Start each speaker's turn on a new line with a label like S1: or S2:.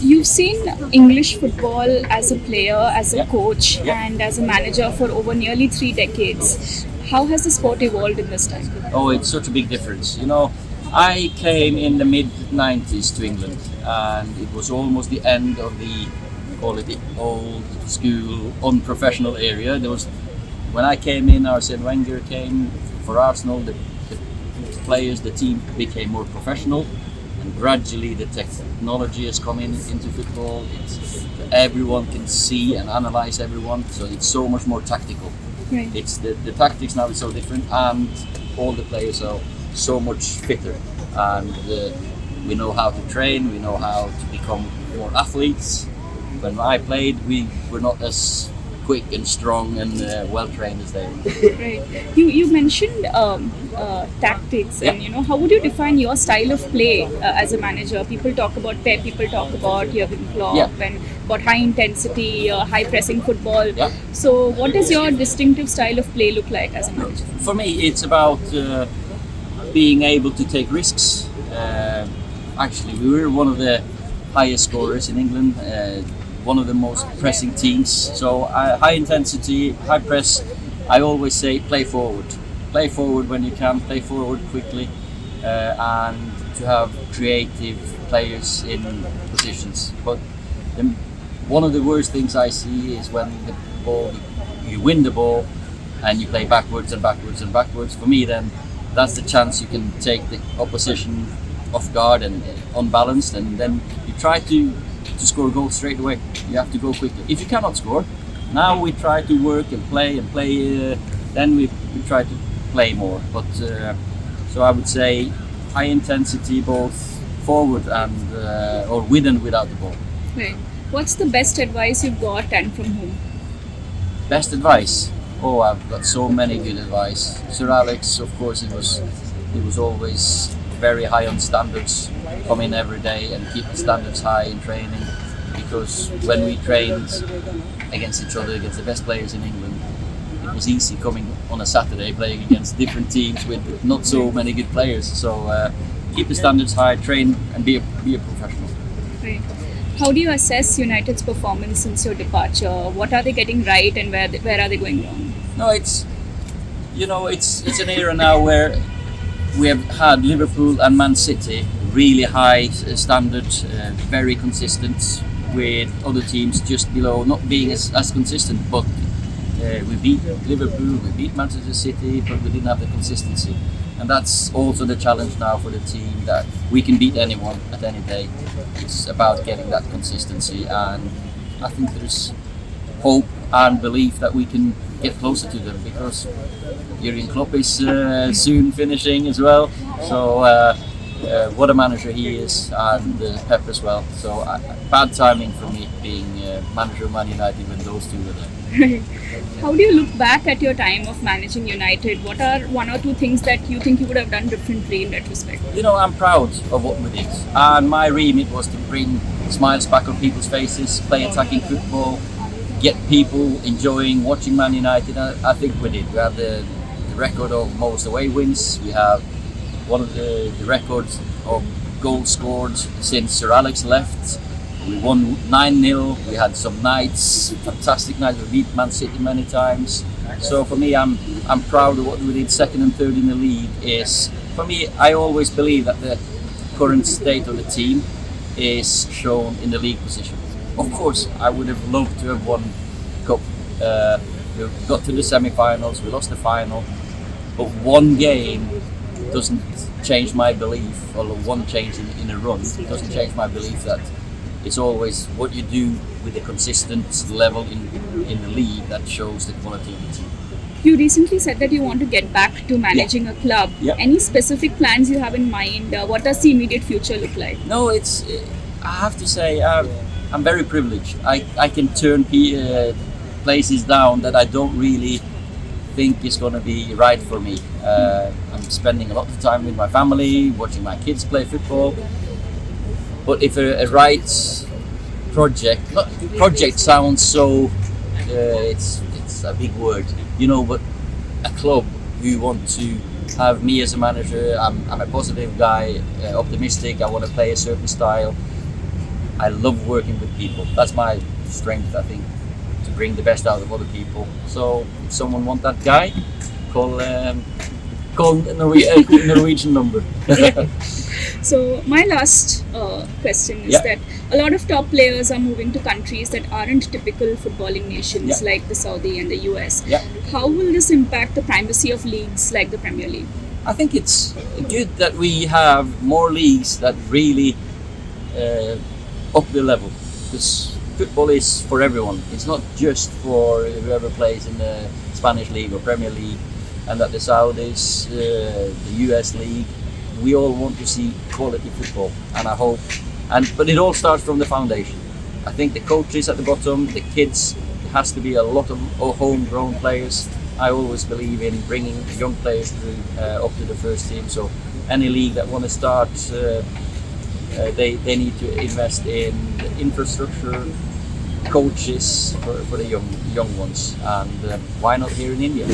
S1: You've seen English football as a player, as a
S2: Yeah.
S1: coach,
S2: Yeah.
S1: and as a manager for over nearly 3 decades. How has the sport evolved in this time?
S2: Oh, it's such a big difference. I came in the mid 90s to England, and it was almost the end of the, call it the old school, unprofessional area. There was When I came in, Arsene Wenger came for Arsenal. The players, the team became more professional, and gradually the technology has come into football. Everyone can see and analyze everyone, so it's so much more tactical.
S1: Right.
S2: It's the tactics now is so different, and all the players are so much fitter, and we know how to train. We know how to become more athletes. When I played, we were not as quick and strong and well trained as they were.
S1: Right. You mentioned tactics, and how would you define your style of play as a manager? People talk about Pep, people talk about Jurgen Klopp,
S2: Yeah.
S1: and about high intensity, high pressing football.
S2: Yeah.
S1: So, what does your distinctive style of play look like as a manager?
S2: For me, it's about being able to take risks. Actually, we were one of the highest scorers in England. One of the most pressing teams. So high intensity, high press. I always say play forward. Play forward when you can. Play forward quickly, and to have creative players in positions. But one of the worst things I see is when the ball, you win the ball, and you play backwards and backwards and backwards. For me, then that's the chance you can take the opposition off guard and unbalanced, and then you try to score a goal straight away. You have to go quickly. If you cannot score, now we try to work and play. Then we try to play more. But so I would say high intensity, both forward and or with and without the ball.
S1: Right. What's the best advice you've got, and from whom?
S2: Best advice? Oh, I've got so many good advice. Sir Alex, of course, he was always very high on standards. Come in every day and keep the standards high in training, because when we trained against each other, against the best players in England, it was easy coming on a Saturday playing against different teams with not so many good players. So keep the standards high, train, and be a professional.
S1: Right. How do you assess United's performance since your departure? What are they getting right, and where are they going wrong?
S2: No, it's an era now where we have had Liverpool and Man City really high standard, very consistent, with other teams just below not being as consistent. But we beat Liverpool, we beat Manchester City, but we didn't have the consistency. And that's also the challenge now for the team, that we can beat anyone at any day. It's about getting that consistency, and I think there's hope and belief that we can get closer to them, because Jurgen Klopp is soon finishing as well. So what a manager he is, and Pep as well. So bad timing for me being manager of Man United when those two were there.
S1: How do you look back at your time of managing United? What are one or two things that you think you would have done differently in retrospect?
S2: I'm proud of what we did, and my remit was to bring smiles back on people's faces, play attacking football, get people enjoying watching Man United. I think we did. We have the record of most away wins. We have one of the records of goals scored since Sir Alex left. We won 9-0. We had some nights, fantastic nights. We beat Man City many times. So for me, I'm proud of what we did. Second and third in the league is, for me, I always believe that the current state of the team is shown in the league position. Of course, I would have loved to have won cup. We got to the semi-finals. We lost the final, but one game doesn't change my belief, or one change in a run doesn't change my belief that it's always what you do with a consistent level in the league that shows the quality of the team.
S1: You recently said that you want to get back to managing a club.
S2: Yeah.
S1: Any specific plans you have in mind? What does the immediate future look like?
S2: No, I have to say, I'm very privileged. I can turn places down that I don't really think is going to be right for me. I'm spending a lot of time with my family, watching my kids play football. But if a right project sounds so, it's a big word, but a club who want to have me as a manager. I'm a positive guy, optimistic. I want to play a certain style. I love working with people. That's my strength, I think, to bring the best out of other people. So if someone want that guy, call Norwegian number.
S1: So my last question is
S2: Yeah.
S1: that a lot of top players are moving to countries that aren't typical footballing nations
S2: Yeah.
S1: like the Saudi and the US.
S2: Yeah.
S1: How will this impact the primacy of leagues like the Premier League?
S2: I think it's good that we have more leagues that really up the level, because football is for everyone. It's not just for whoever plays in the Spanish league or Premier League, and that the Saudis, the US league, we all want to see quality football, and I hope. But it all starts from the foundation. I think the coaches at the bottom, the kids, there has to be a lot of homegrown players. I always believe in bringing young players through up to the first team. So any league that want to start, they need to invest in the infrastructure, coaches for the young ones, and why not here in India?